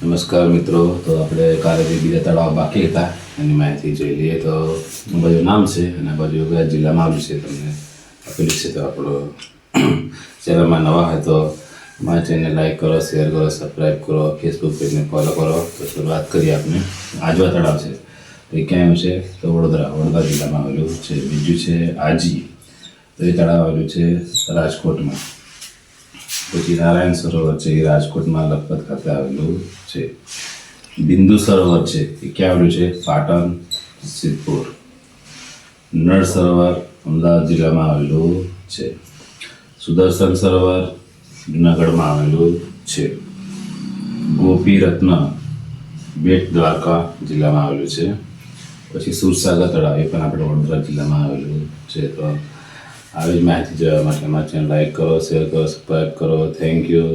નમસ્કાર મિત્રો, તો આપણે કાલે જે બીજા તળાવ બાકી હતા એની માહિતી જોઈ લઈએ. તો આ બાજુ નામ છે અને આ બાજુ કયા જિલ્લામાં આવ્યું છે તમને આપેલું છે. તો આપણો ચેનલમાં નવા હોય તો મારા ચેનલને લાઈક કરો, શેર કરો, સબસ્ક્રાઈબ કરો, ફેસબુક પેજને ફોલો કરો. તો શરૂઆત કરીએ આપણે. આજવા તળાવ છે તો એ ક્યાં આવ્યું છે? તો વડોદરા જિલ્લામાં આવેલું છે. બીજું છે આજી, તો એ તળાવ આવેલું છે રાજકોટમાં. પછી નારાયણ સરોવર છે એ રાજકોટમાં લખપત ખાતે આવેલું છે. બિંદુ સરોવર છે એ ક્યાં આવેલું છે? પાટણ, સિદ્ધપુર. નળ સરોવર અમદાવાદ જિલ્લામાં આવેલું છે. સુદર્શન સરોવર જુનાગઢમાં આવેલું છે. ગોપી રત્ન બેટ દ્વારકા જિલ્લામાં આવેલું છે. પછી સુરસાગર તળાવ એ પણ આપણે વડોદરા જિલ્લામાં આવેલું છે. તો આવી જ માહિતી જોવા માટે અમારી ચેનલ લાઈક કરો, શેર કરો, સબસ્ક્રાઈબ કરો. Thank you.